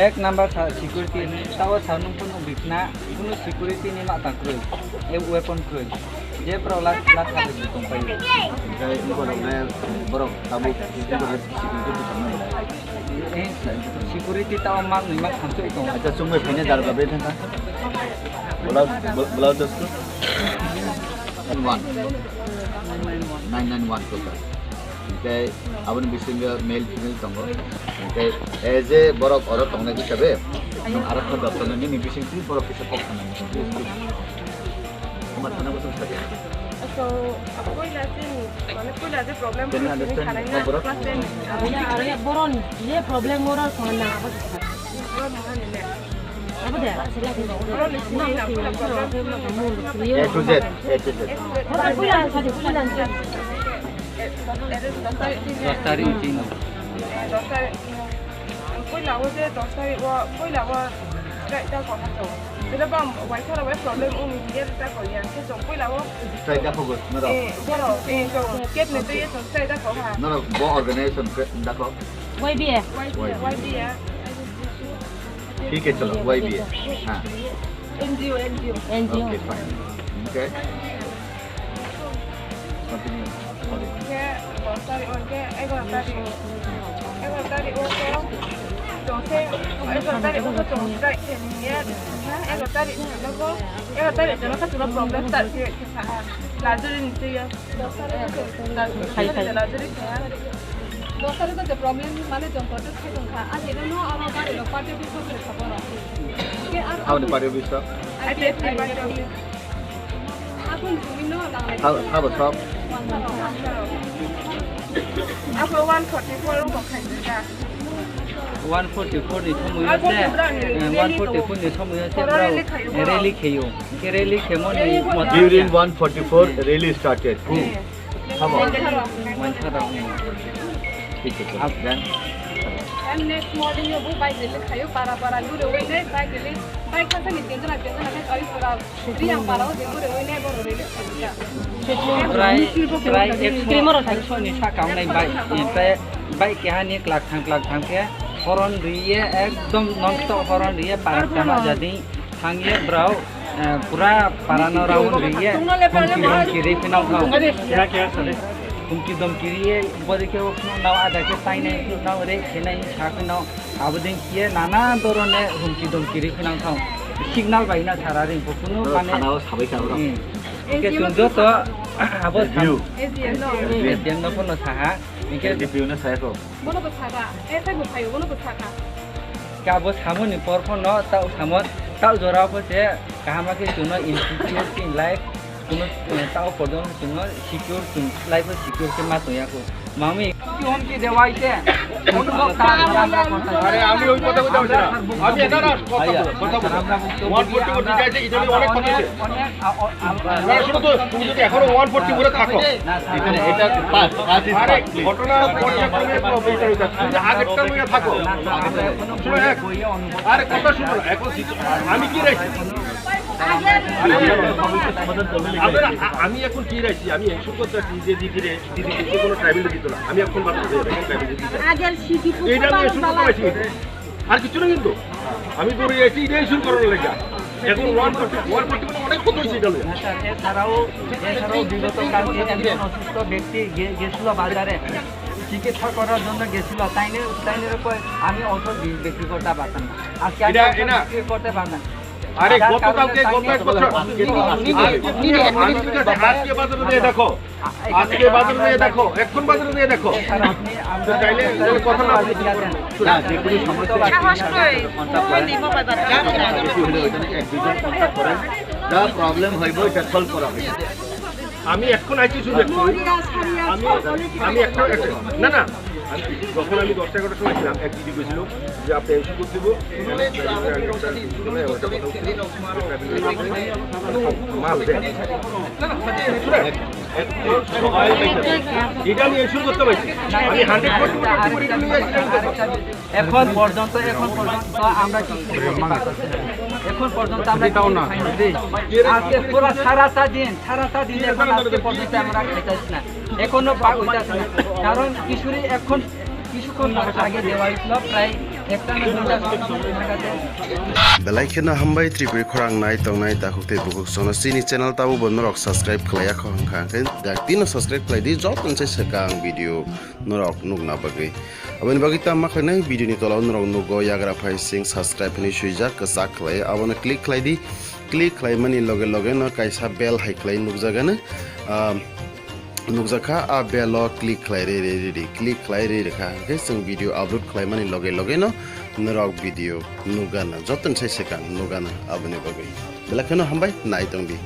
एक number security ताव सानुं पुनो बिकना पुनो security नि मा तांक्रुय ए वेपन क्रुय जे प्रला ला थाबे दंफायो ओमफ्राय बर'ने बर' ताबु सिक्योरिटी ताव माग नि मा थांसो दं अच्छा सुंगै फैने जारगा बे थांगा बोलाव दसको 991 total ओमफ्राय आबोन बिसिंगा मेल फिमेल दङ ओमफ्राय एज ए बरफ अर दंनाय हिसाबै नों आरो खदाबनि नि बिसिंथि बरफ किसे पक खालामनाय समाज थाना बोथ साथे So, पहिला चाहिँ प्रब्लम बोरन ये प्रब्लम मोरा खाना A to Z दस्तारी जिन पहिला वो चाहिँ दस्तारी वो पहिला वो राइट को हातो त्यसले बम वाइ थोरा वाइ प्रब्लम उ मिडिया त को या के जो पहिला वो स्ट्राइक दा फोकस न र बरो ए जो केट ने चाहिँ यो स्ट्राइक दा को हा न र बो अर्गनाइजेशन दा को YB YB ठीक है चलो YB हां NGO okay fine okay continue के दस्तारी on के एगो तारी ओ को Entonces, eso está de un poco de mierda. Eso está de luego, eso está de no se tuvo problema tal que la durincia. La durincia. दोसर को problem माने jumper तो खाइ दंखा आ जेनो न आरो गाडी ल पार्टी बिस को खबर के आरो हाउ द पार्टी बिस I get it by the way. आफुन जुमिनो लागाय हाउ द शॉप Aku 144 को खाइदा 144 नि समयो से 144 नि समयो से रैली खेयो के रैली खेमो नि during 144 rally started come on ठीक है अब देन and next morning यो बु बाइक ले खायो पारा पारा लुरे ओइ नै बाइक खान्छ नि तेजना नै अलि पुरा रियाम पारा हो देगुरे ओइ नै बरो रेले खान्छ प्राय एक्सट्रीमर थांसो नि साकाउनै बाइक के हानि क्लाक थांग के हरन रिये एकदम नॉनस्टॉप हरन रिये पारा तमा जदि थांगे ब्राउ पूरा पारानो राउंड रिये की रे फिनाउ क्या सले कुमकी दमकिरिये बदे के ओखनो नाव आदा के ताइने नाव रे खेनाइ छाखनो आबदिन किए नाना दरने हुमकी दमकिरि फिनाउ थाउ सिग्नल बाइना थारा रे बकुनु माने खानाव साबै खाबो के सुनजो त अब view एदियन न फोन साहा निके view न सायको बोलो को थागा एसै को खायो बोलो को थागा काबो सामो नि परफो न ताउ सामो ताउ जोरा पसे कामा के सुनो इंस्टिट्यूट इन लाइफ कुनो ताउ पदन सुनो सिक्योर सुन लाइफ सिक्योर के मातो याको मामी কি হন কি দেওয়াইতে আরে আমি ওই কথা বলতে চাই না আমি এটা না কথা বলবো 144 দিতে আছে ইতালি অনেক কথা আছে না শুনো তো তুমি যদি এখনো 144 এ থাকো এখানে এটা পাস আরে ঘটনা পর্যায়ক্রমে প্রবলেমটা হইছে তুমি আগেরটা নিয়ে থাকো শুনো আরে কথা শুনো এখন আমি কি রাইছি আমি এখন কি রাইছি আমি এসব করতে যে দিদিরে কোনো ট্রাইবেল দিত না আমি এখন বাদ দিয়ে এখন ট্রাইবেল দিতে আগের সিটি এইটা আমি শুরু করেছি আর কিছু না কিন্তু আমি ধরে যাচ্ছি এটাই শুরু করার লেগে এখন 140 অনেক কত হয়েছে এটা এছাড়াও বিগত কালকে একজন অসুস্থ ব্যক্তি গেছিল বাজারে চিকিৎসা করার জন্য গেছিল তাইনের উপর আমি ওষুধ বিক্রি করতে পারতাম না আজকে বিক্রি করতে পারতাম আরে গতকালকে গত এক বছর আজকে বাজারে দিয়ে দেখো আজকে বাজারে দিয়ে দেখো এখন বাজারে দিয়ে দেখো আপনি চাইলে কথা না না যে কোনো সমস্যা দা প্রবলেম হইব এটা সলভ করা হবে আমি এখন আইছি শুধু আমি একটা না না যখন আমি 10-11টার সময় ছিলাম এক দিদি গেছিল যে আপনি এসে করতে দিব এটা আমি এসে করতে পারছি আমি 100% এখন পর্যন্ত আমরা কি এখন পর্যন্ত আমরা তাও না আজকে পুরো সারাটা দিন এখন আজকে পর্যন্ত আমরা খাইতেছি না এখনো পাক হইতাছে না কারণ কিশোরী এখন কিছুক্ষণ আগে দেওয়া হয়েছিল প্রায় একটা না দুটা নাগাদে Belaikena hambai tripuri khorang nai tong nai ta hukte buhuk sono sini channel ta ubon norok subscribe khlaya khong khang khen dak tino subscribe khlai di job ton se sekang video norok nugna bagai aboni bagi ta ma khlai video ni tola norok nugo yagra phai sing subscribe ni suija kasak khlai abona click khlai di click khlai mani loge loge no kaisa bell hai khlai nugjaga na nukjaka a belo click khlai re click khlai re rekha ke sing video upload khlai mani loge loge no norok video nugana joton sai sekang nugana aboni bagai belakeno hambai nai tong di